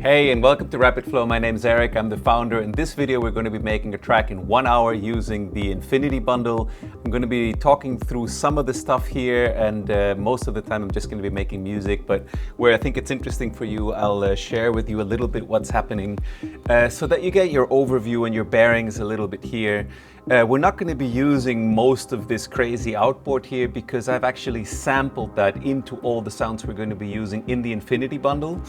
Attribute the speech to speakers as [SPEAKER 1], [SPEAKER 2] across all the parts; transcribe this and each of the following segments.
[SPEAKER 1] Hey, and welcome to Rapid Flow. My name is Eric, I'm the founder. In this video we're going to be making a track in 1 hour using the Infinity bundle. I'm going to be talking through some of the stuff here, and most of the time I'm just going to be making music, but where I think it's interesting for you, I'll share with you a little bit what's happening so that you get your overview and your bearings a little bit here. We're not going to be using most of this crazy outboard here because I've actually sampled that into all the sounds we're going to be using in the Infinity bundle.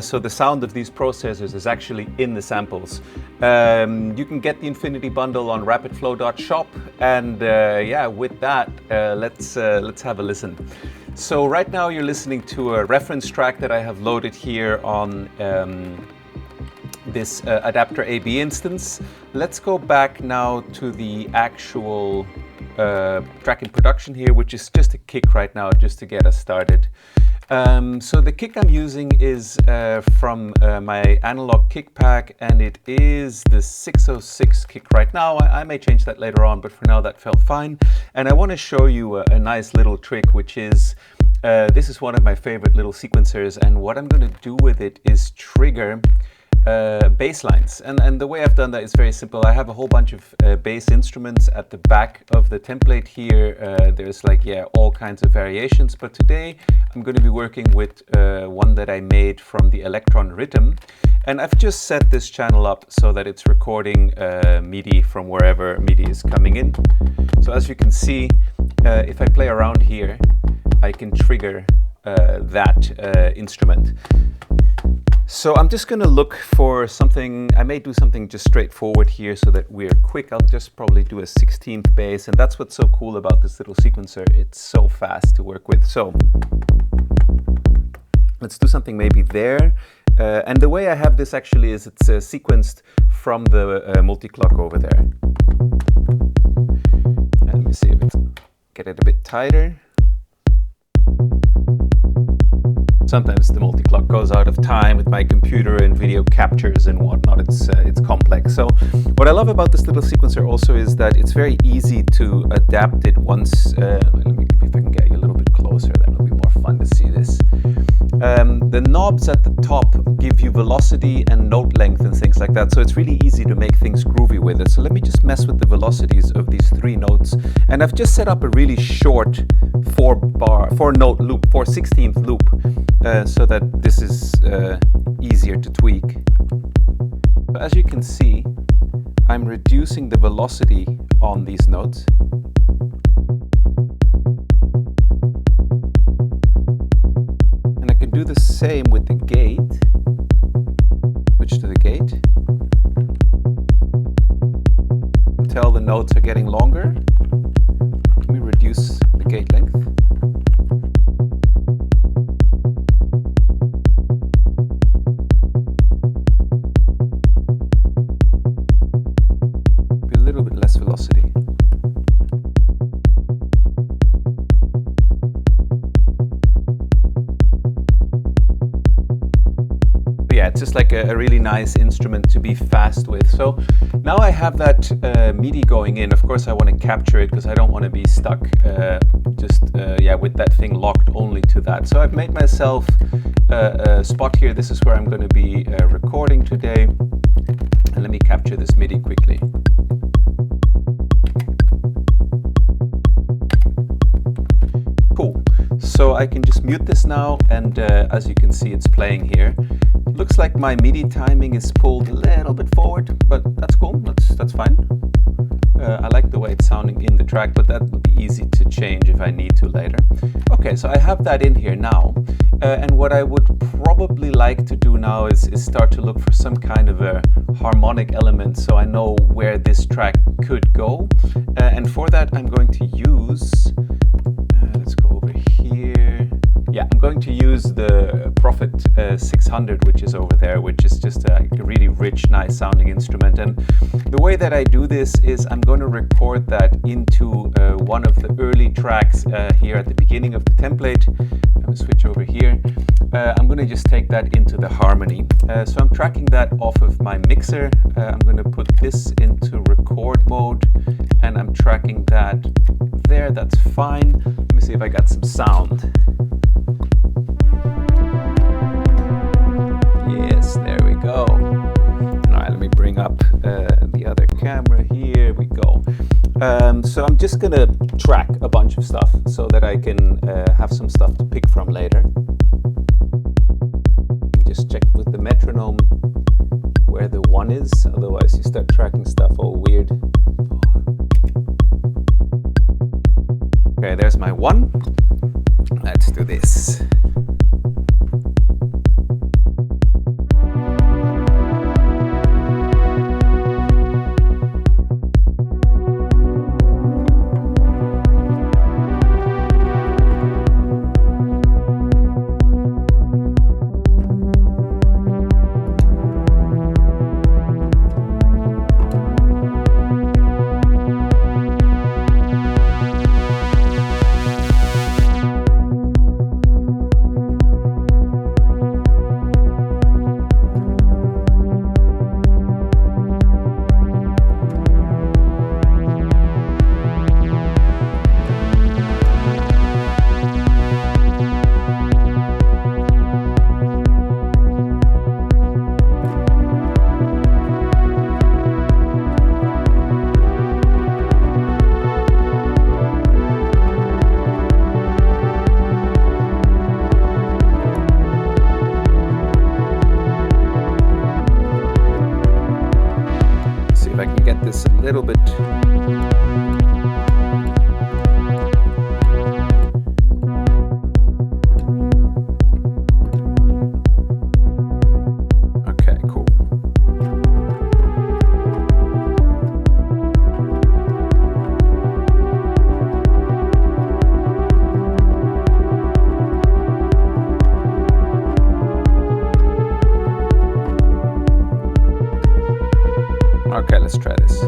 [SPEAKER 1] So the sound of these processors is actually in the samples. You can get the Infinity bundle on rapidflow.shop, and yeah, with that, let's have a listen. So right now you're listening to a reference track that I have loaded here on this adapter AB instance. Let's go back now to the actual track in production here, which is just a kick right now, just to get us started. So the kick I'm using is from my analog kick pack, and it is the 606 kick right now. I may change that later on, but for now that felt fine. And I want to show you a nice little trick, which is this is one of my favorite little sequencers, and what I'm going to do with it is trigger bass lines, and the way I've done that is very simple. I have a whole bunch of bass instruments at the back of the template here. There's all kinds of variations, but today I'm going to be working with one that I made from the Electron Rhythm, and I've just set this channel up so that it's recording MIDI from wherever MIDI is coming in. So as you can see, if I play around here, I can trigger that instrument. So I'm just going to look for something. I may do something just straightforward here so that we're quick. I'll just probably do a 16th bass, and that's what's so cool about this little sequencer. It's so fast to work with. So let's do something maybe there. And the way I have this actually is it's sequenced from the multi-clock over there. Let me see if it's get it a bit tighter. Sometimes the multi-clock goes out of time with my computer and video captures and whatnot. It's complex. So what I love about this little sequencer also is that it's very easy to adapt it once. Let me see if I can get you a little bit closer. That'll be more fun to see this. The knobs at the top give you velocity and note length and things like that. So it's really easy to make things groovy with it. So let me just mess with the velocities of these 3 notes. And I've just set up a really short 4-note loop, 4/16th loop. So that this is easier to tweak. So as you can see, I'm reducing the velocity on these notes. And I can do the same with the gate. Switch to the gate. Until the notes are getting longer. Let me reduce the gate length. Velocity. But yeah, it's just like a really nice instrument to be fast with. So now I have that MIDI going in. Of course I want to capture it because I don't want to be stuck with that thing locked only to that. So I've made myself a spot here. This is where I'm going to be recording today. And let me capture this MIDI quickly. Cool. So I can just mute this now, and as you can see, it's playing here. Looks like my MIDI timing is pulled a little bit forward, but that's cool. That's fine. I like the way it's sounding in the track, but that will be easy to change if I need to later. Okay, so I have that in here now, and what I would probably like to do now is start to look for some kind of a harmonic element so I know where this track could go. And for that, I'm going to use let's go over here. Yeah, I'm going to use the Prophet 600, which is over there, which is just a really rich, nice sounding instrument. And the way that I do this is I'm going to record that into one of the early tracks here at the beginning of the template. I'm going to switch over here. I'm going to just take that into the harmony. So I'm tracking that off of my mixer. I'm going to put this into record mode, and I'm tracking that there. That's fine. Let me see if I got some sound. Yes, there So I'm just gonna track a bunch of stuff so that I can have some stuff to pick from later. Just check with the metronome where the 1 is, otherwise you start tracking stuff all weird. Okay, there's my 1. Let's do this. This a little bit. Okay, cool. Okay, let's try this.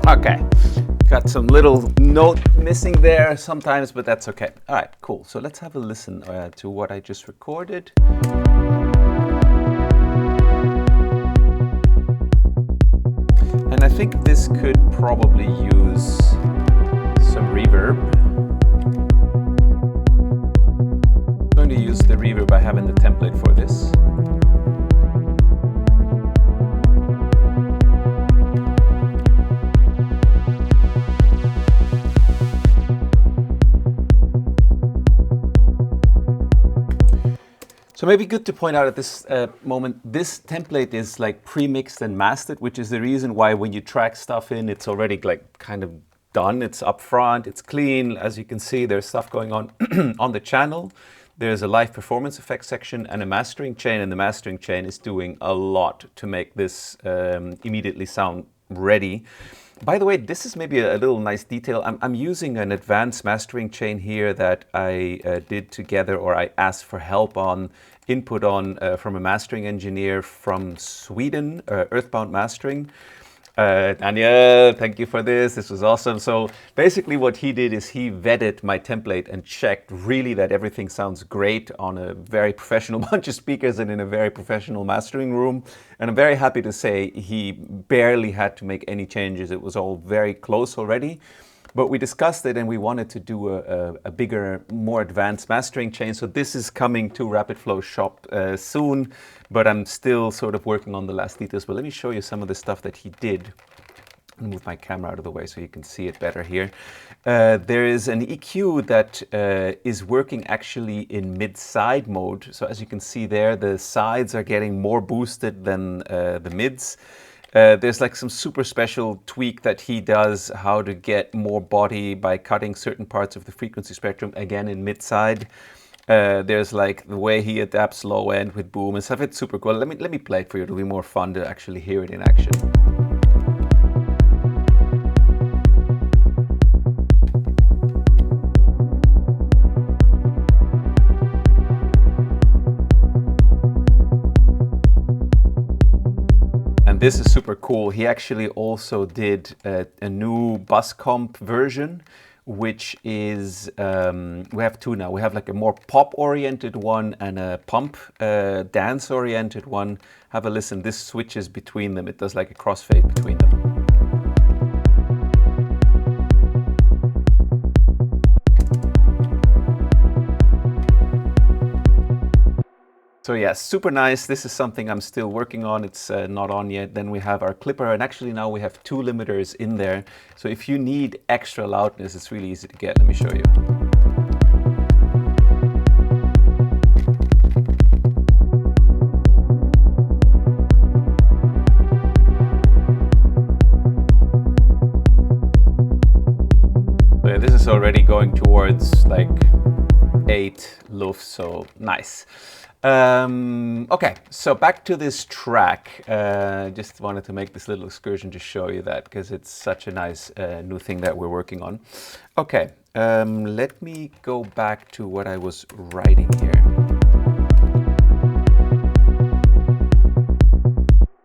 [SPEAKER 1] Okay, got some little note missing there sometimes, but that's okay. All right, cool. So let's have a listen to what I just recorded. And I think this could probably use some reverb. I'm going to use the reverb I have in the template for this. So maybe good to point out at this moment, this template is like pre-mixed and mastered, which is the reason why when you track stuff in, it's already like kind of done. It's up front, it's clean. As you can see, there's stuff going on on the channel. There's a live performance effects section and a mastering chain, and the mastering chain is doing a lot to make this immediately sound ready. By the way, this is maybe a little nice detail. I'm using an advanced mastering chain here that I did together, or I asked for help on, input on from a mastering engineer from Sweden, Earthbound Mastering. Daniel, thank you for this. This was awesome. So basically what he did is he vetted my template and checked really that everything sounds great on a very professional bunch of speakers and in a very professional mastering room. And I'm very happy to say he barely had to make any changes. It was all very close already. But we discussed it and we wanted to do a bigger, more advanced mastering chain. So this is coming to Rapid Flow Shop soon, but I'm still sort of working on the last details. But let me show you some of the stuff that he did. I'll move my camera out of the way so you can see it better here. There is an EQ that is working actually in mid-side mode. So as you can see there, the sides are getting more boosted than the mids. There's like some super special tweak that he does how to get more body by cutting certain parts of the frequency spectrum, again in mid-side. There's like the way he adapts low end with boom and stuff. It's super cool. Let me play it for you. It'll be more fun to actually hear it in action. this is super cool. He actually also did a new bus comp version, which is, we have two now. We have like a more pop-oriented one and a pump dance-oriented one. Have a listen. This switches between them. It does like a crossfade between them. So yeah, super nice. This is something I'm still working on. It's not on yet. Then we have our clipper, and actually now we have two limiters in there. So if you need extra loudness, it's really easy to get. Let me show you. So yeah, this is already going towards like 8 lufs, so nice. Okay, so back to this track. Just wanted to make this little excursion to show you that, because it's such a nice new thing that we're working on. Okay, let me go back to what I was writing here.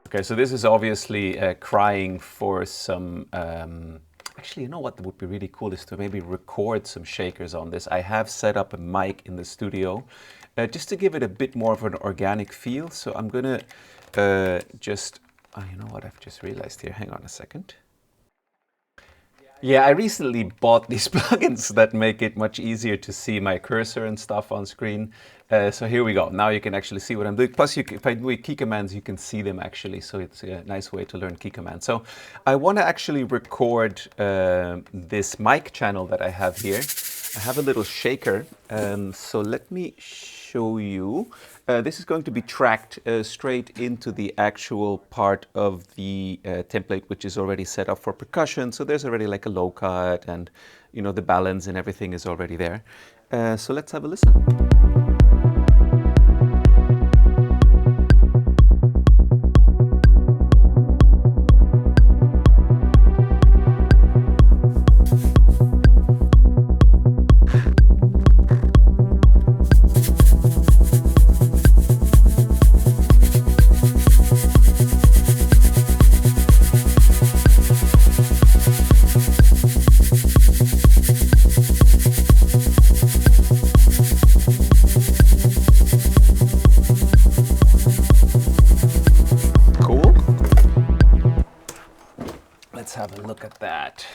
[SPEAKER 1] Okay, so this is obviously crying for some... Actually, you know what would be really cool is to maybe record some shakers on this. I have set up a mic in the studio just to give it a bit more of an organic feel. So I'm gonna just, you know what, I've just realized here, hang on a second. Yeah, I recently bought these plugins that make it much easier to see my cursor and stuff on screen. So here we go. Now you can actually see what I'm doing. Plus, if I do key commands, you can see them actually. So it's a nice way to learn key commands. So I want to actually record this mic channel that I have here. I have a little shaker. So let me show you. This is going to be tracked straight into the actual part of the template, which is already set up for percussion. So there's already like a low cut, and you know, the balance and everything is already there. So let's have a listen. Have a look at that.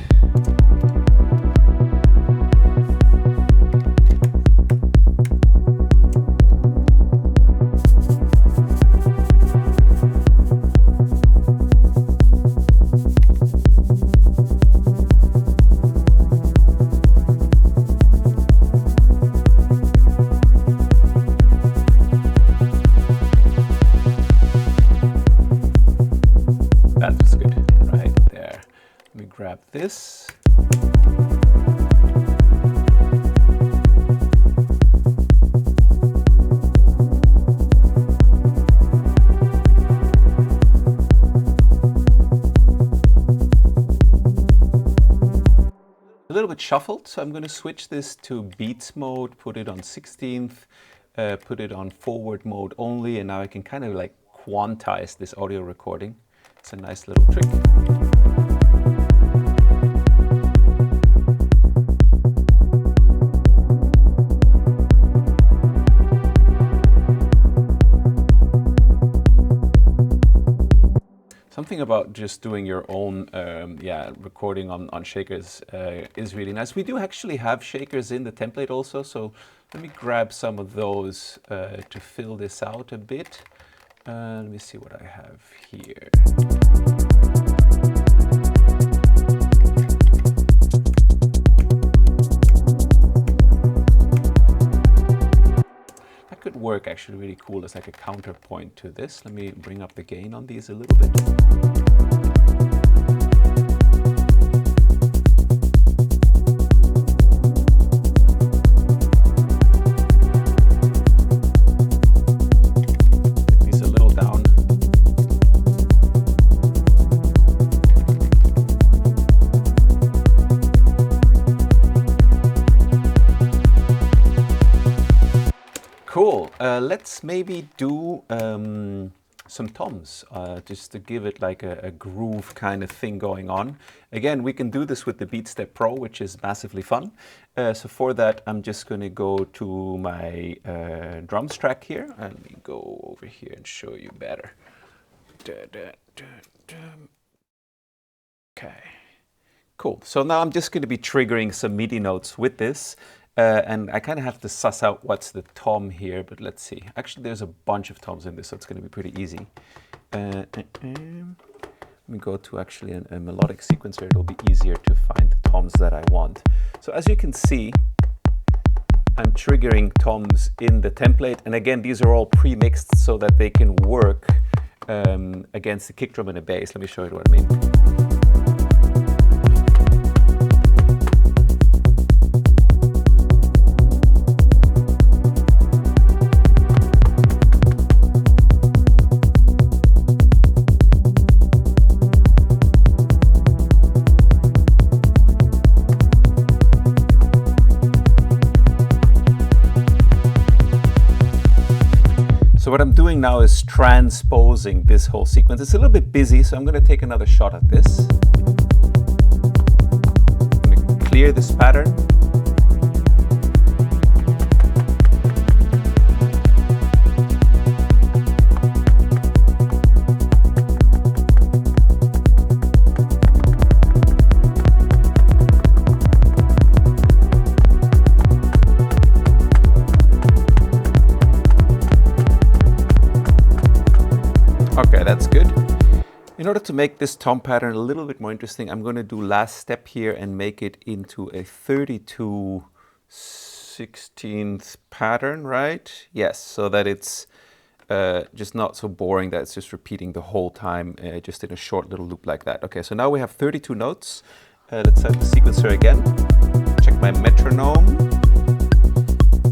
[SPEAKER 1] That's good. Let me grab this. A little bit shuffled, so I'm going to switch this to beats mode, put it on 16th, put it on forward mode only, and now I can kind of like quantize this audio recording. It's a nice little trick. Something about just doing your own recording on shakers is really nice. We do actually have shakers in the template also, so let me grab some of those to fill this out a bit. Let me see what I have here. Could work actually really cool as like a counterpoint to this. Let me bring up the gain on these a little bit. Get these a little down. Cool. Let's maybe do some toms, just to give it like a groove kind of thing going on. Again, we can do this with the BeatStep Pro, which is massively fun. So for that, I'm just going to go to my drums track here. And let me go over here and show you better. Okay, cool. So now I'm just going to be triggering some MIDI notes with this. And I kind of have to suss out what's the tom here, but let's see. Actually, there's a bunch of toms in this, so it's going to be pretty easy. Let me go to actually a melodic sequencer. It'll be easier to find the toms that I want. So as you can see, I'm triggering toms in the template. And again, these are all pre-mixed so that they can work against the kick drum and the bass. Let me show you what I mean. So what I'm doing now is transposing this whole sequence. It's a little bit busy, so I'm going to take another shot at this. I'm going to clear this pattern. Okay, that's good. In order to make this tom pattern a little bit more interesting, I'm going to do last step here and make it into a 32/16th pattern, right? Yes, so that it's just not so boring that it's just repeating the whole time, just in a short little loop like that. Okay, so now we have 32 notes. Let's set the sequencer again. Check my metronome.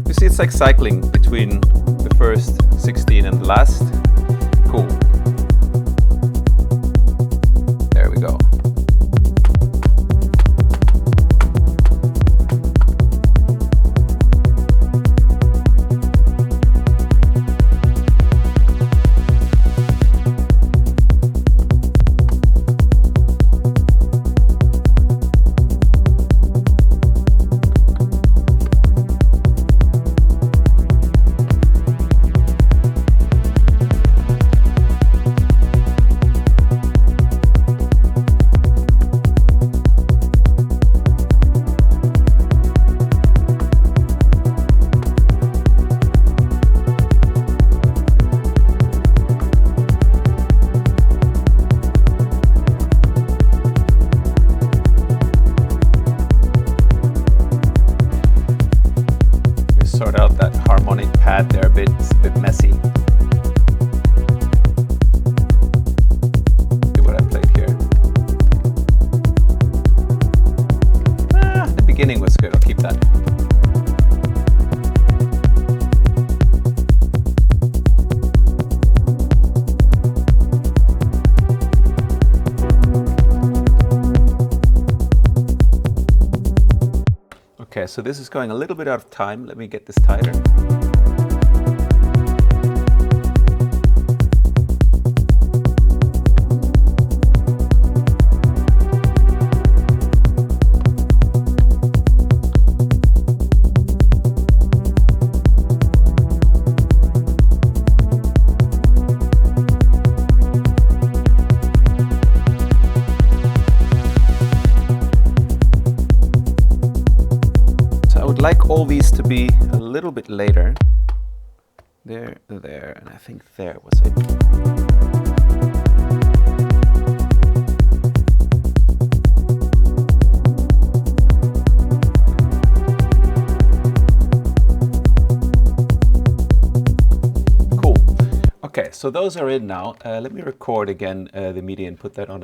[SPEAKER 1] You see, it's like cycling between the first 16 and the last. Cool. There we go. Sort out that harmonic pad there, it's a bit messy. See what I played here. The beginning was good, I'll keep that. Okay, so this is going a little bit out of time. Let me get this tighter. I'd like all these to be a little bit later. There, and I think there was it. Cool. Okay, so those are in now. Let me record again the MIDI and put that on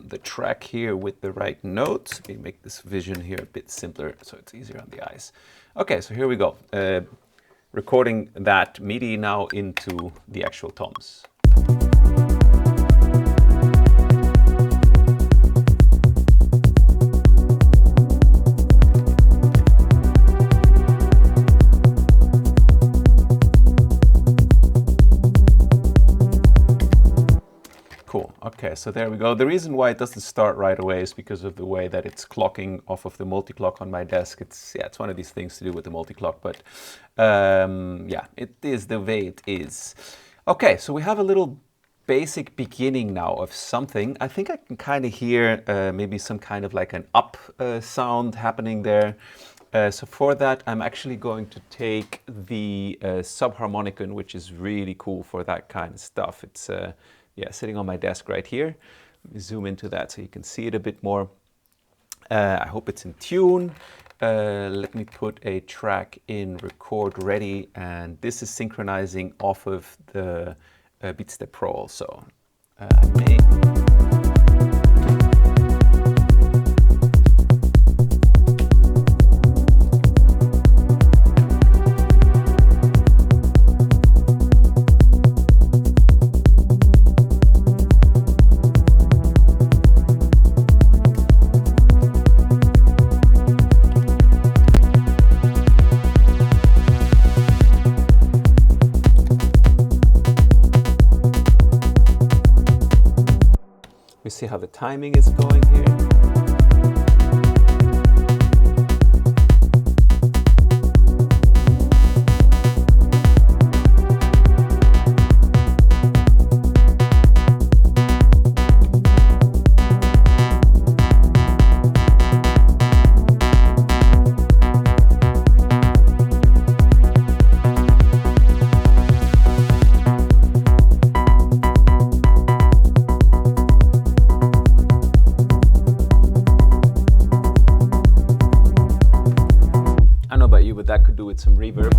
[SPEAKER 1] the track here with the right notes. Let me make this vision here a bit simpler so it's easier on the eyes. Okay, so here we go. Recording that MIDI now into the actual toms. so there we go. The reason why it doesn't start right away is because of the way that it's clocking off of the multi-clock on my desk. It's one of these things to do with the multi-clock, but yeah, it is the way it is. Okay, so we have a little basic beginning now of something. I think I can kind of hear maybe some kind of like an up sound happening there. So for that, I'm actually going to take the subharmonicon, which is really cool for that kind of stuff. It's yeah, sitting on my desk right here. Let me zoom into that so you can see it a bit more. I hope it's in tune. Let me put a track in record ready, and this is synchronizing off of the Beatstep Pro also. I may... see how the timing is going here. That could do with some reverb.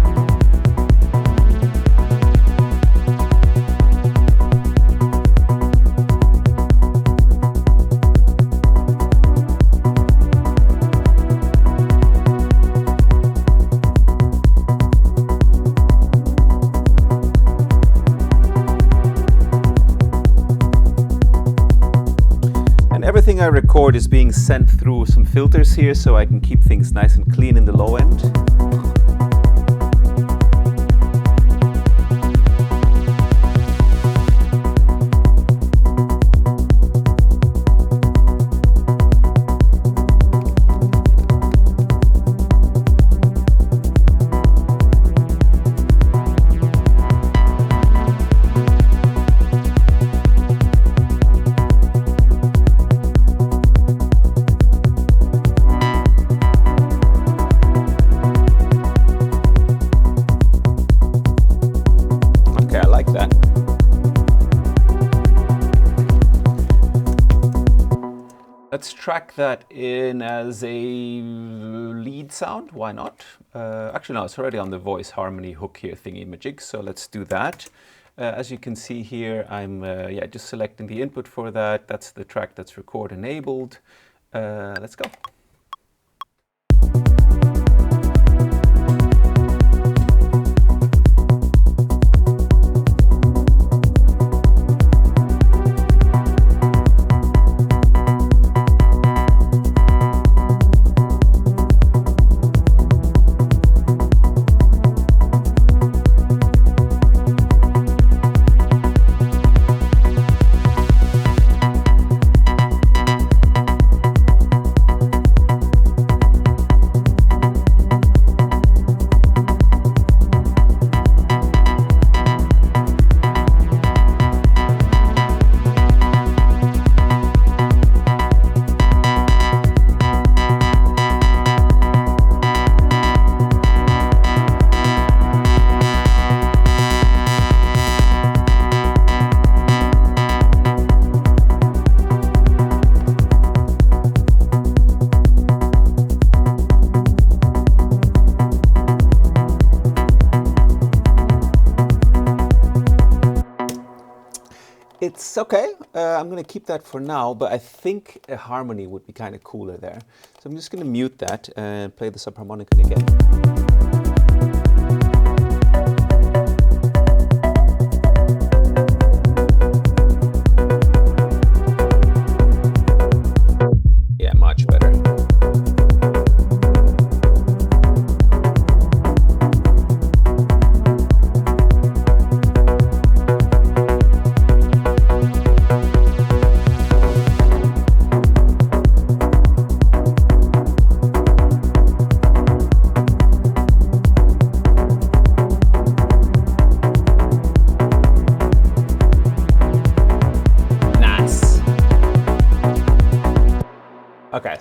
[SPEAKER 1] And everything I record is being sent through some filters here, so I can keep things nice and clean in the low end. Let's track that in as a lead sound, why not? Actually no, it's already on the voice harmony hook here thingy-majig, so let's do that. As you can see here, I'm yeah, just selecting the input for that. That's the track that's record enabled. Let's go. It's okay, I'm going to keep that for now, but I think a harmony would be kind of cooler there. So I'm just going to mute that and play the subharmonicon again.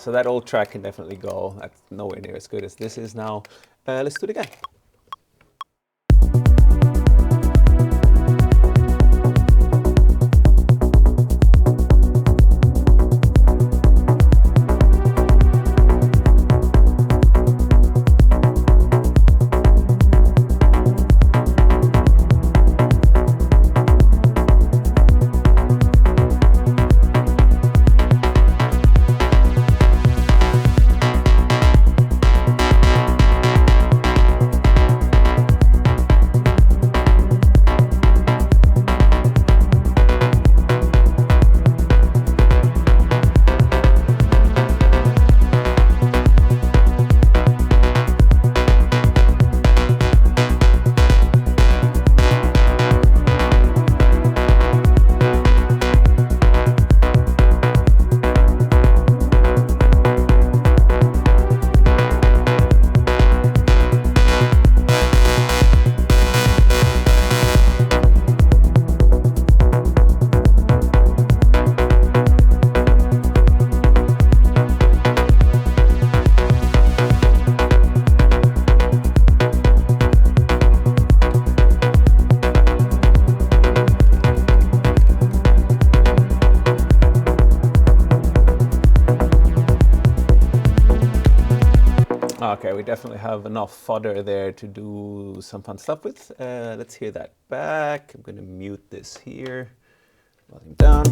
[SPEAKER 1] so that old track can definitely go. That's nowhere near as good as this is now. Let's do it again. Okay, we definitely have enough fodder there to do some fun stuff with. Let's hear that back. I'm gonna mute this here. Volume down.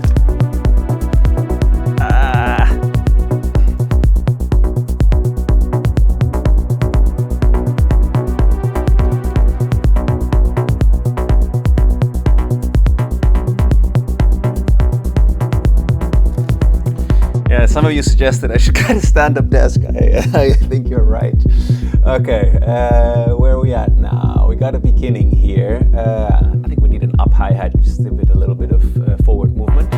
[SPEAKER 1] Some of you suggested I should get a stand-up desk. I think you're right. Okay, where are we at now? We got a beginning here. I think we need an up hi-hat just to give it a little bit of forward movement.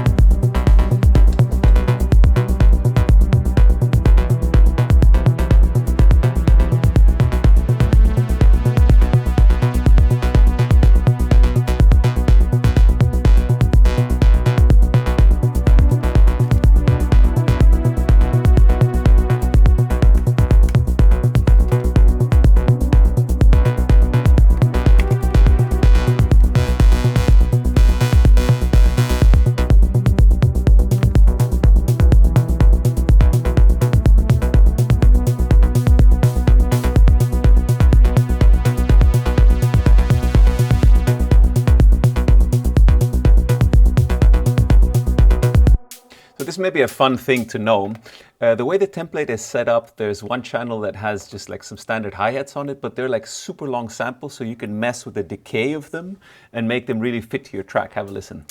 [SPEAKER 1] This may be a fun thing to know. The way the template is set up, there's one channel that has just like some standard hi-hats on it, but they're like super long samples, so you can mess with the decay of them and make them really fit to your track. Have a listen.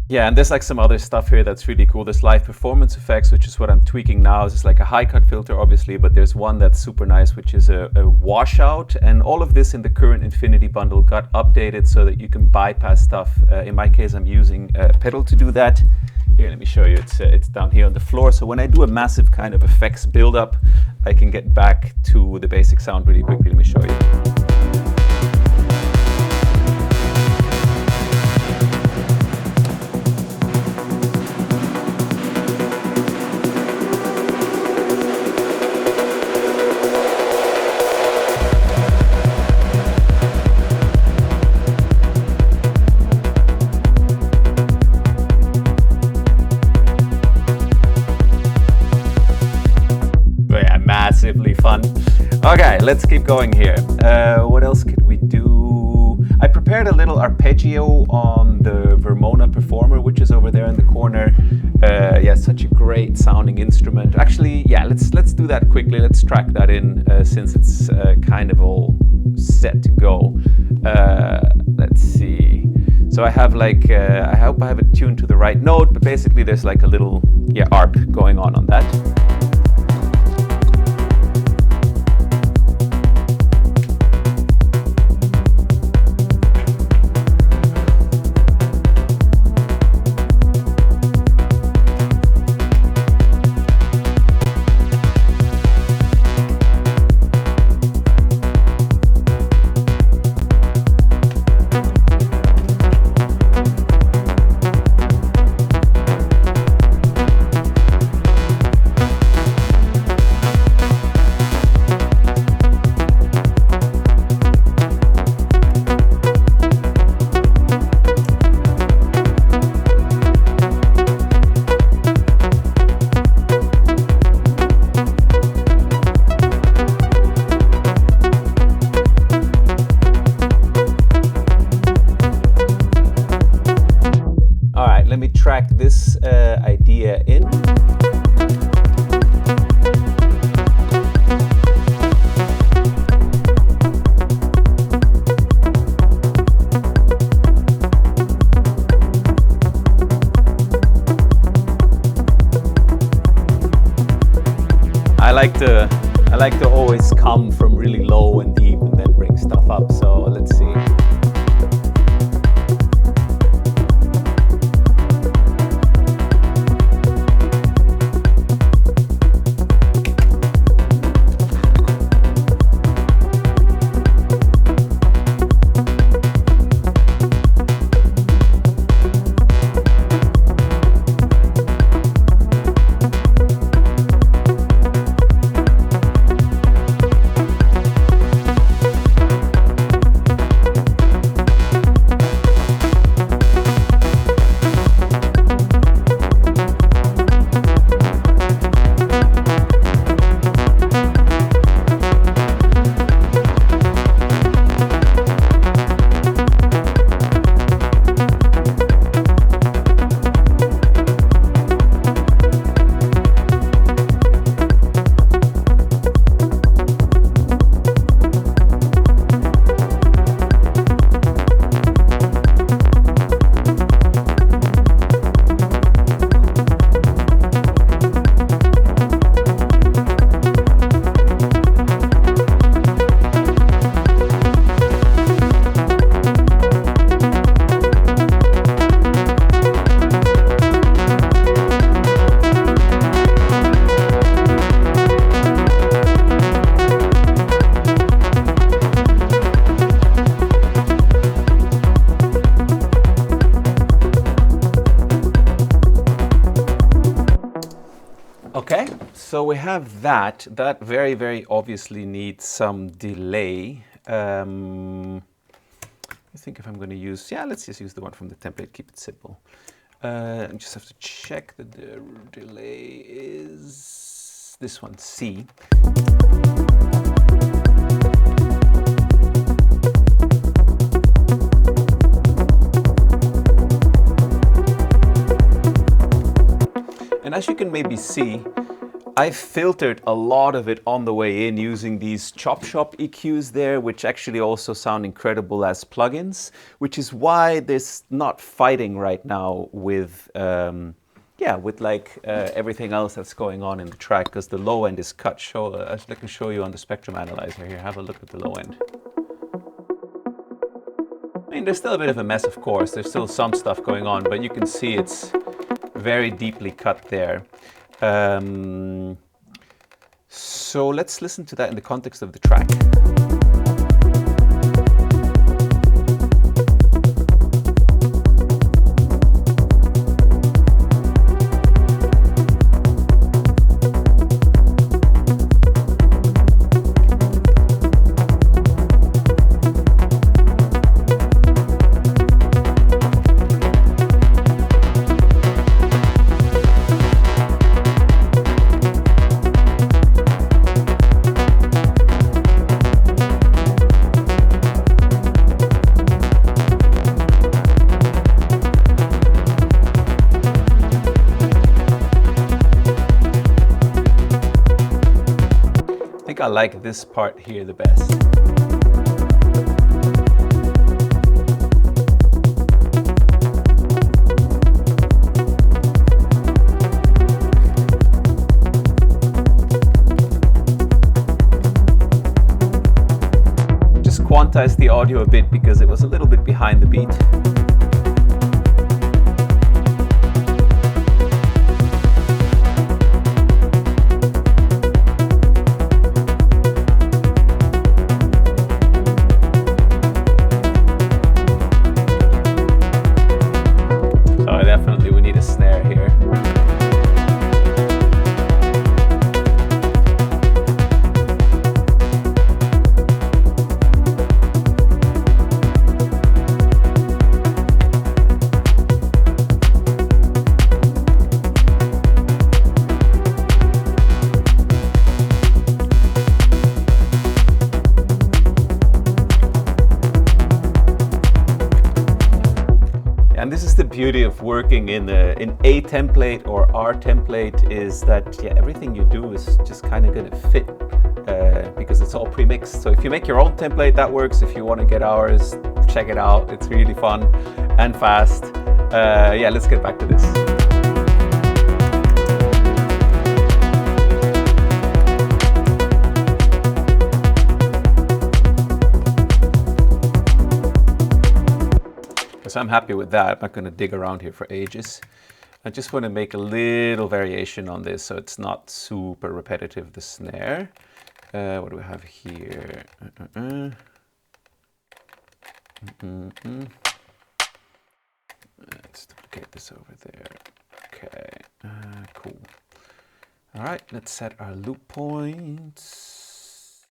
[SPEAKER 1] Yeah, and there's like some other stuff here that's really cool. There's live performance effects, which is what I'm tweaking now. It's like a high cut filter, obviously, but there's one that's super nice, which is a washout. And all of this in the current Infinity bundle got updated so that you can bypass stuff. In my case, I'm using a pedal to do that. Here, let me show you. It's down here on the floor. So when I do a massive kind of effects buildup, I can get back to the basic sound really quickly. Let me show you. Massively fun. Okay, let's keep going here. What else could we do? I prepared a little arpeggio on the Vermona Performer, which is over there in the corner. Yeah, such a great sounding instrument. Actually, yeah, let's do that quickly. Let's track that in since it's kind of all set to go. Let's see. So I have like, I hope I have it tuned to the right note, but basically there's like a little, arp going on that. track this idea in. I like to always come from really low and deep and then bring stuff up. So let's see. Okay, so we have that. That very, very obviously needs some delay. I think if I'm going to use, let's just use the one from the template, keep it simple. I just have to check that the delay is this one, C. And as you can maybe see, I filtered a lot of it on the way in using these Chop Shop EQs there, which actually also sound incredible as plugins, which is why there's not fighting right now with, everything else that's going on in the track, because the low end is cut. As I can show you on the spectrum analyzer here, have a look at the low end. I mean, there's still a bit of a mess, of course. There's still some stuff going on, but you can see it's very deeply cut there. So let's listen to that in the context of the track. I like this part here the best. Just quantize the audio a bit because it was a little bit behind the beat. and this is the beauty of working in a template or our template, is that everything you do is just kind of going to fit because it's all pre-mixed. So if you make your own template, that works. If you want to get ours, check it out. It's really fun and fast. Let's get back to this. So I'm happy with that. I'm not going to dig around here for ages. I just want to make a little variation on this so it's not super repetitive, the snare. What do we have here? Let's duplicate this over there. Okay, cool. All right, let's set our loop points.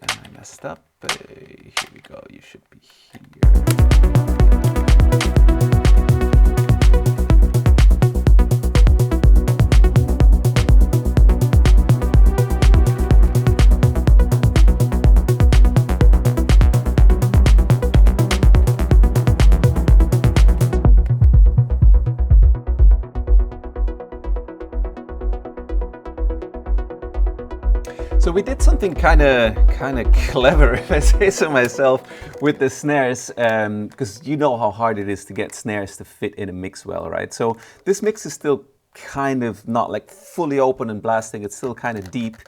[SPEAKER 1] And I messed up. Here we go. You should be here. So we did something kind of clever, if I say so myself, with the snares, because you know how hard it is to get snares to fit in a mix well, right? So this mix is still kind of not like fully open and blasting, it's still kind of deep.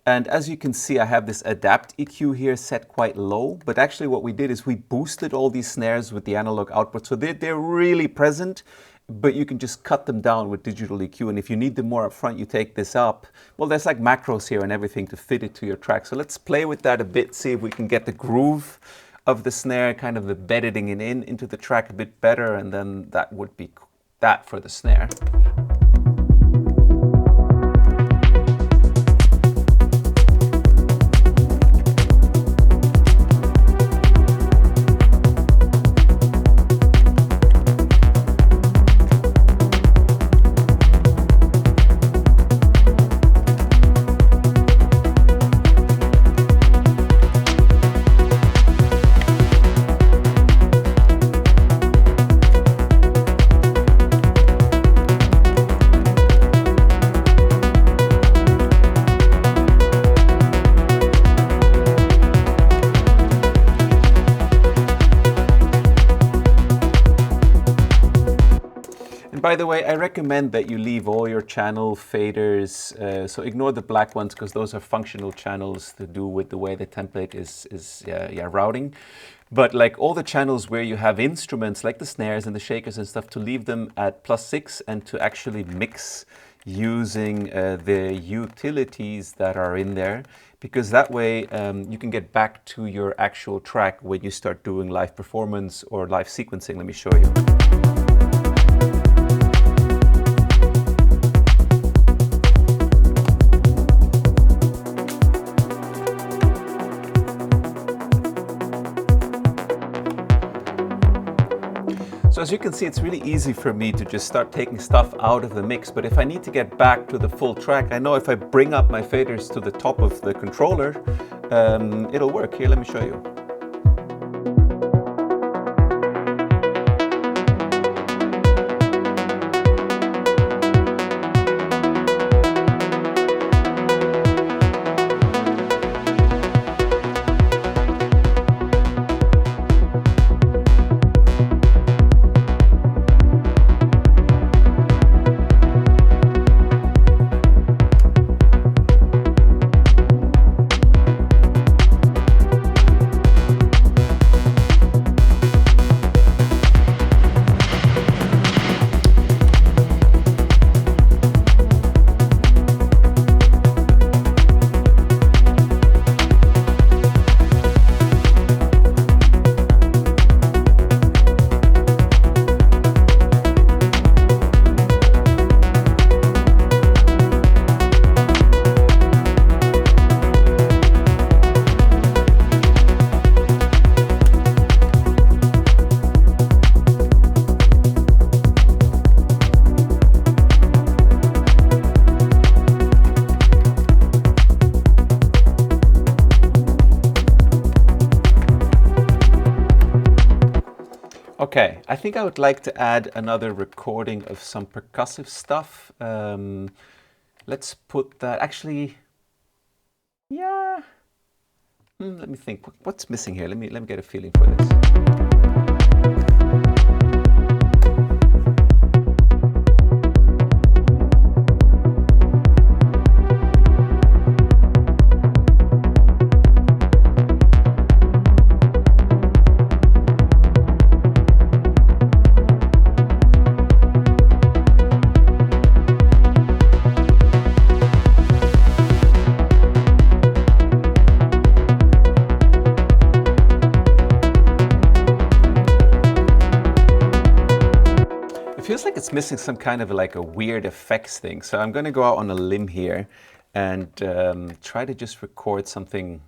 [SPEAKER 1] And as you can see, I have this adapt EQ here set quite low, but actually what we did is we boosted all these snares with the analog output. So they're really present, but you can just cut them down with digital EQ. And if you need them more up front, you take this up. Well, there's like macros here and everything to fit it to your track. So let's play with that a bit, see if we can get the groove of the snare, kind of embedding it into the track a bit better. And then that would be that for the snare. By the way, I recommend that you leave all your channel faders, so ignore the black ones because those are functional channels to do with the way the template is routing. But like all the channels where you have instruments like the snares and the shakers and stuff, to leave them at +6 and to actually mix using the utilities that are in there, because that way you can get back to your actual track when you start doing live performance or live sequencing. Let me show you. So as you can see, it's really easy for me to just start taking stuff out of the mix. But if I need to get back to the full track, I know if I bring up my faders to the top of the controller, it'll work. Here, let me show you. Okay, I think I would like to add another recording of some percussive stuff. Let's put that, actually, yeah. Let me think, what's missing here? Let me get a feeling for this. Feels like it's missing some kind of like a weird effects thing. So I'm going to go out on a limb here and try to just record something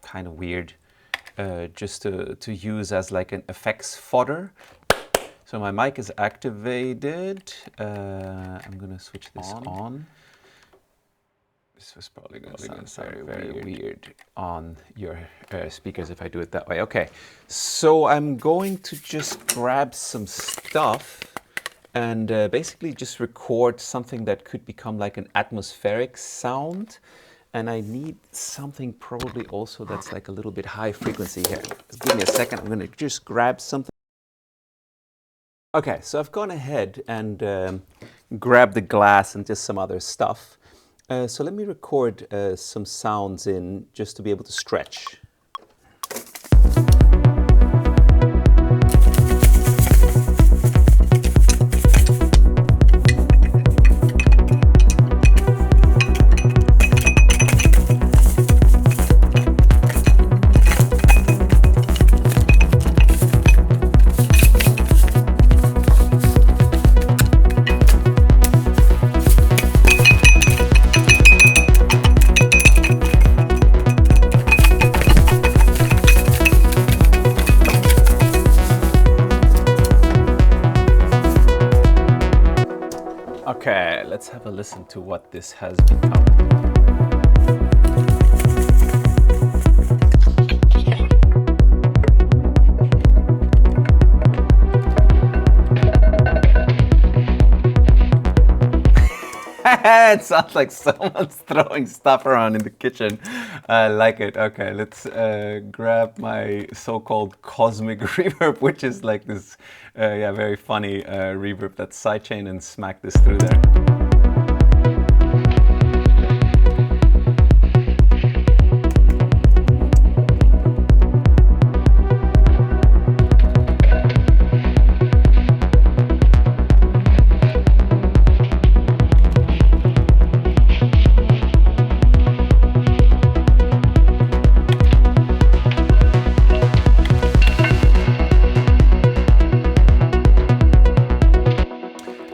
[SPEAKER 1] kind of weird just to use as like an effects fodder. So my mic is activated. I'm going to switch this on. This was probably going to sound very weird on your speakers if I do it that way. Okay, so I'm going to just grab some stuff and basically just record something that could become like an atmospheric sound. And I need something probably also that's like a little bit high frequency here. Just give me a second, I'm going to just grab something. Okay, so I've gone ahead and grabbed the glass and just some other stuff. So let me record some sounds in just to be able to stretch. Okay, let's have a listen to what this has become. It sounds like someone's throwing stuff around in the kitchen. I like it. Okay, let's grab my so-called cosmic reverb, which is like this yeah, very funny reverb that's sidechain, and smack this through there.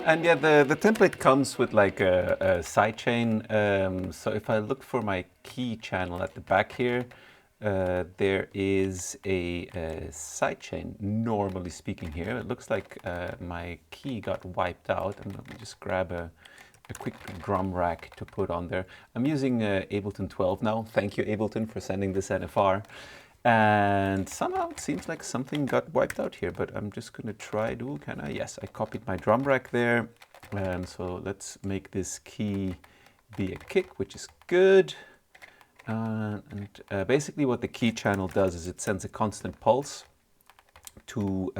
[SPEAKER 1] And yeah, the template comes with like a sidechain. So if I look for my key channel at the back here, there is a sidechain, normally speaking here. It looks like my key got wiped out. And let me just grab a quick drum rack to put on there. I'm using Ableton 12 now. Thank you, Ableton, for sending this NFR. And somehow it seems like something got wiped out here, but I'm just going to try to, can I? Yes, I copied my drum rack there. And so let's make this key be a kick, which is good. Basically what the key channel does is it sends a constant pulse to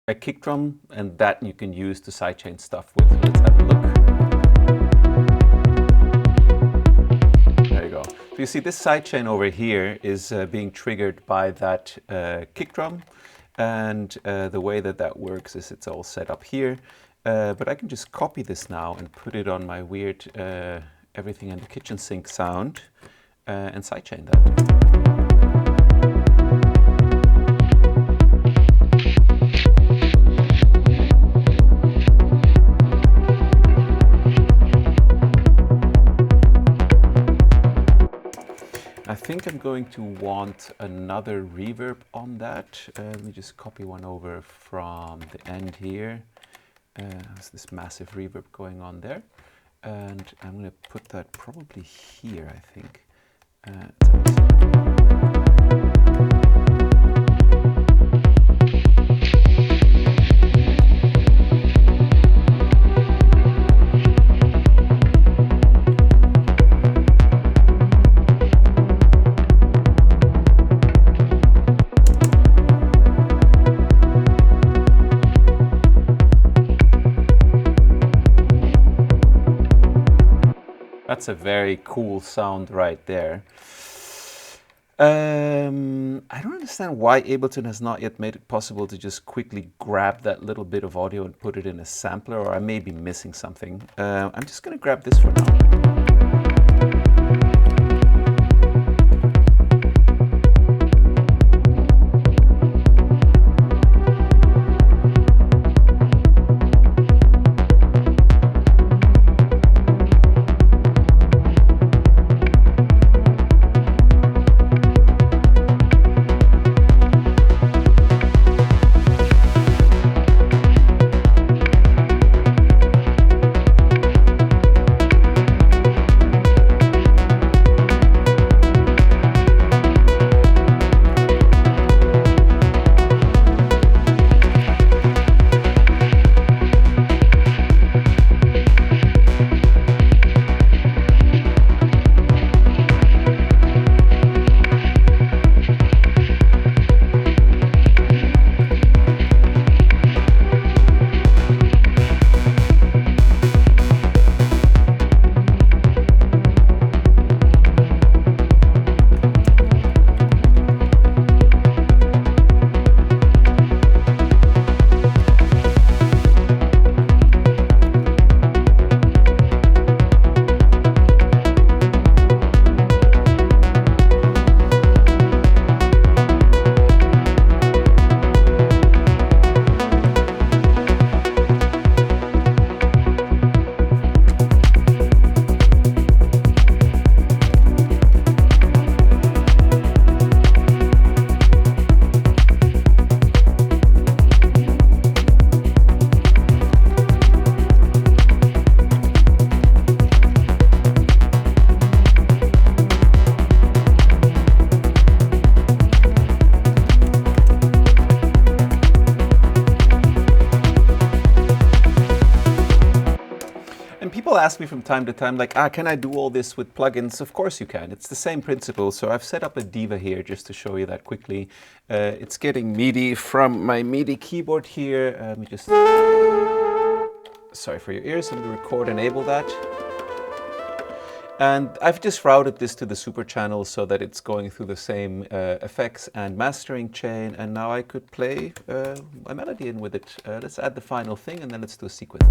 [SPEAKER 1] a kick drum, and that you can use to sidechain stuff with. Let's have a look. There you go. So you see this sidechain over here is being triggered by that kick drum, and the way that that works is it's all set up here. But I can just copy this now and put it on my weird everything in the kitchen sink sound and sidechain that. I think I'm going to want another reverb on that. Let me just copy one over from the end here. There's this massive reverb going on there. And I'm going to put that probably here, I think. that's a very cool sound right there. I don't understand why Ableton has not yet made it possible to just quickly grab that little bit of audio and put it in a sampler, or I may be missing something. I'm just going to grab this for now. Ask me from time to time, like, can I do all this with plugins? Of course you can. It's the same principle. So I've set up a Diva here just to show you that quickly. It's getting MIDI from my MIDI keyboard here. Let me just, sorry for your ears, let me record enable that. And I've just routed this to the super channel so that it's going through the same effects and mastering chain. And now I could play a melody in with it. Let's add the final thing and then let's do a sequence.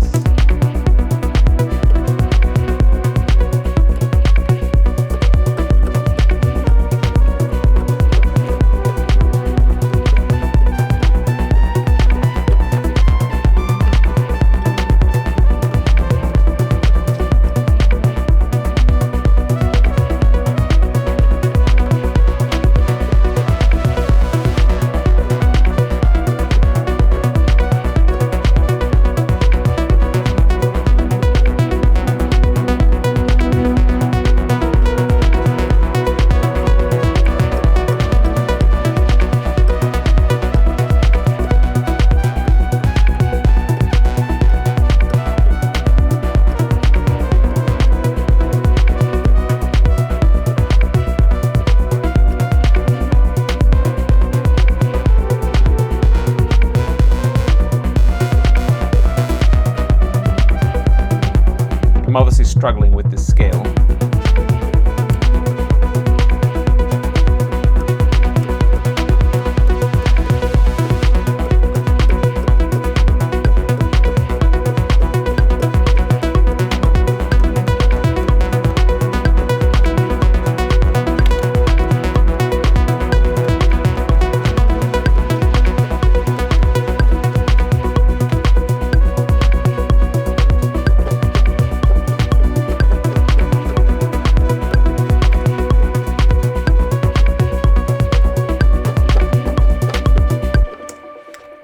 [SPEAKER 1] I'm obviously struggling with this scale.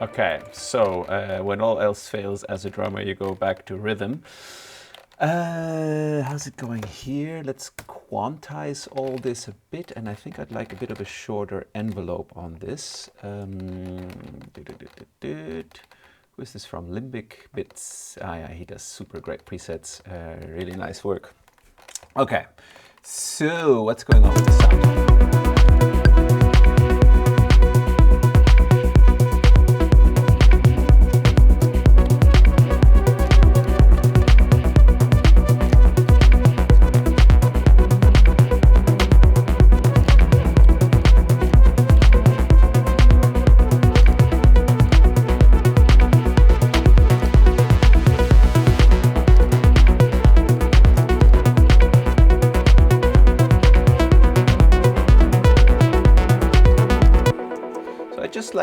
[SPEAKER 1] Okay, so when all else fails as a drummer, you go back to rhythm. How's it going here? Let's quantize all this a bit, and I think I'd like a bit of a shorter envelope on this. Who is this from? Limbic Bits. Ah, yeah, he does super great presets. Really nice work. Okay, so what's going on with the sound?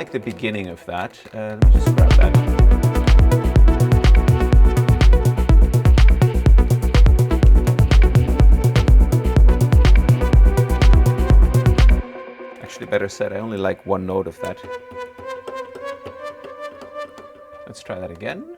[SPEAKER 1] like the beginning of that. Let me just grab that. Actually, better said, I only like one note of that. Let's try that again.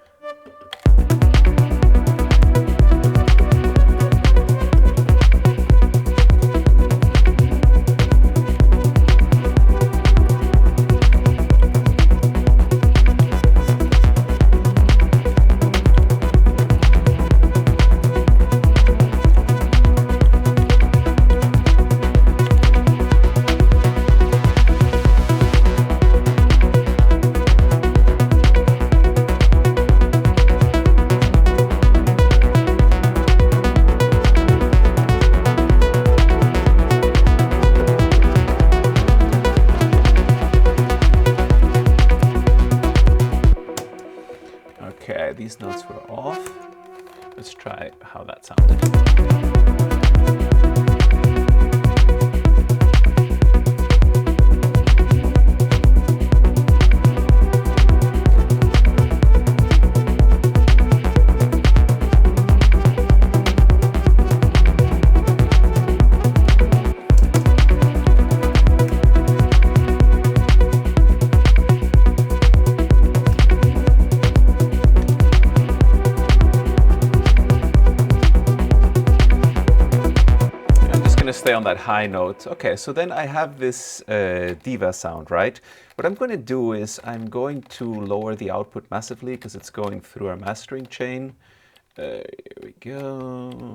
[SPEAKER 1] Okay, these notes were off. Let's try how that sounded. Stay on that high note. Okay, so then I have this diva sound, right? What I'm going to do is I'm going to lower the output massively because it's going through our mastering chain. Here we go.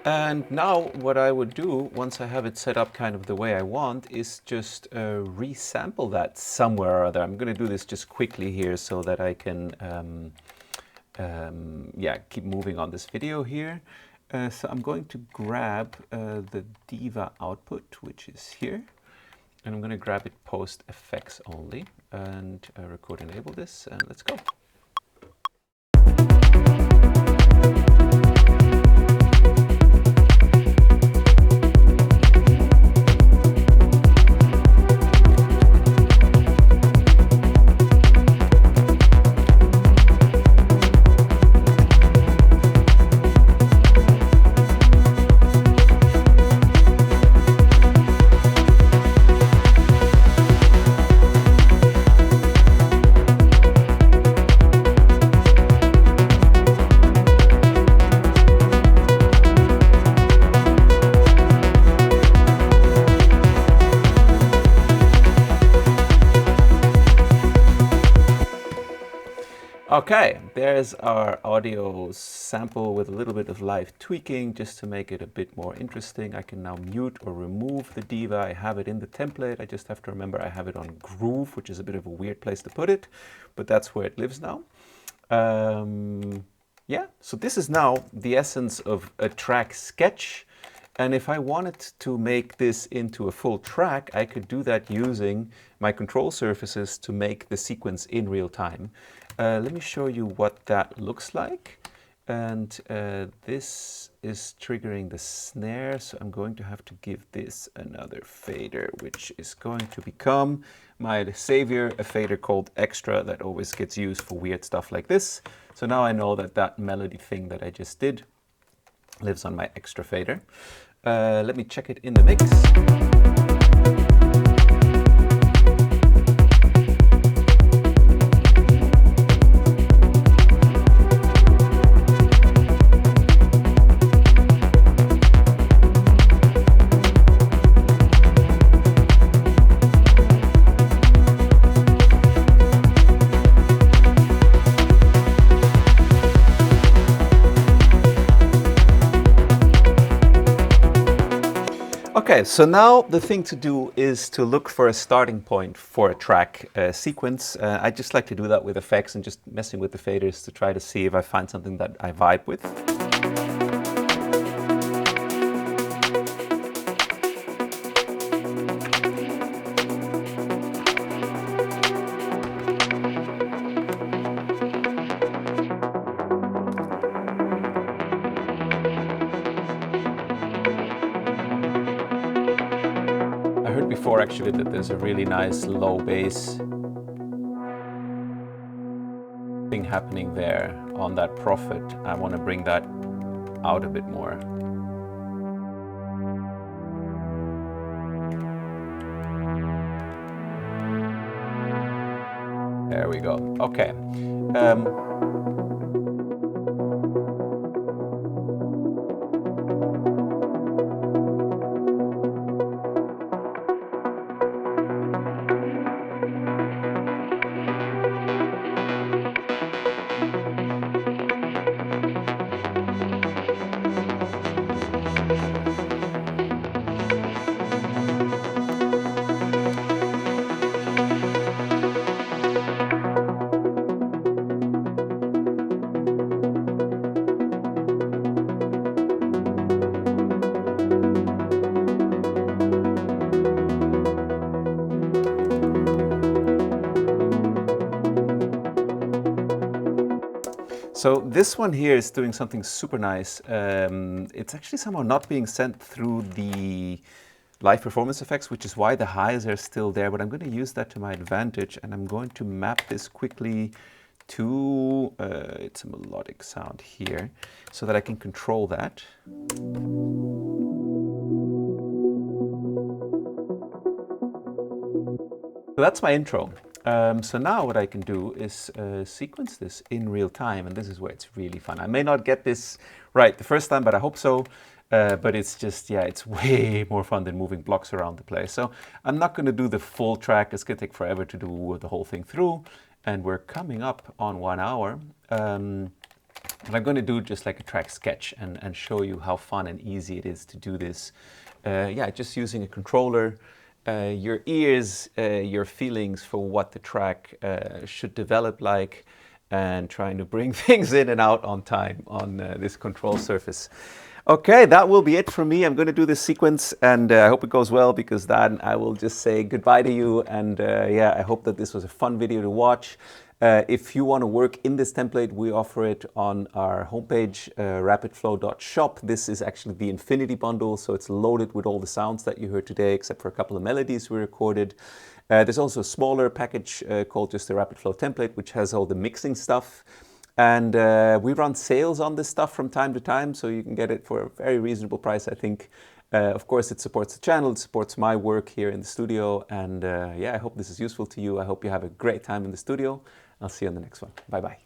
[SPEAKER 1] And now what I would do, once I have it set up kind of the way I want, is just resample that somewhere or other. I'm going to do this just quickly here so that I can yeah, keep moving on this video here. So I'm going to grab the diva output, which is here. And I'm going to grab it post effects only and record enable this, and let's go. Okay, there's our audio sample with a little bit of live tweaking just to make it a bit more interesting. I can now mute or remove the diva. I have it in the template. I just have to remember I have it on Groove, which is a bit of a weird place to put it, but that's where it lives now. Yeah, so this is now the essence of a track sketch. And if I wanted to make this into a full track, I could do that using my control surfaces to make the sequence in real time. Let me show you what that looks like. And this is triggering the snare, so I'm going to have to give this another fader, which is going to become my savior, a fader called Extra that always gets used for weird stuff like this. So now I know that that melody thing that I just did lives on my Extra fader. Let me check it in the mix. Okay, so now the thing to do is to look for a starting point for a track sequence. I just like to do that with effects and just messing with the faders to try to see if I find something that I vibe with. I heard before actually that there's a really nice low bass thing happening there on that Prophet. I want to bring that out a bit more. There we go. Okay. So this one here is doing something super nice. It's actually somehow not being sent through the live performance effects, which is why the highs are still there, but I'm going to use that to my advantage, and I'm going to map this quickly to, it's a melodic sound here, so that I can control that. So that's my intro. So now what I can do is sequence this in real time, and this is where it's really fun. I may not get this right the first time, but I hope so. But it's just, yeah, it's way more fun than moving blocks around the place. So I'm not going to do the full track. It's going to take forever to do the whole thing through, and we're coming up on 1 hour. And I'm going to do just like a track sketch and show you how fun and easy it is to do this. Yeah, just using a controller. Your ears, your feelings for what the track should develop like, and trying to bring things in and out on time on this control surface. Okay, that will be it for me. I'm going to do this sequence, and I hope it goes well, because then I will just say goodbye to you. And yeah, I hope that this was a fun video to watch. If you want to work in this template, we offer it on our homepage, rapidflow.shop. This is actually the Infinity bundle, so it's loaded with all the sounds that you heard today, except for a couple of melodies we recorded. There's also a smaller package called just the RapidFlow template, which has all the mixing stuff. And we run sales on this stuff from time to time, so you can get it for a very reasonable price, I think. Of course, it supports the channel, it supports my work here in the studio, and yeah, I hope this is useful to you. I hope you have a great time in the studio. I'll see you on the next one. Bye-bye.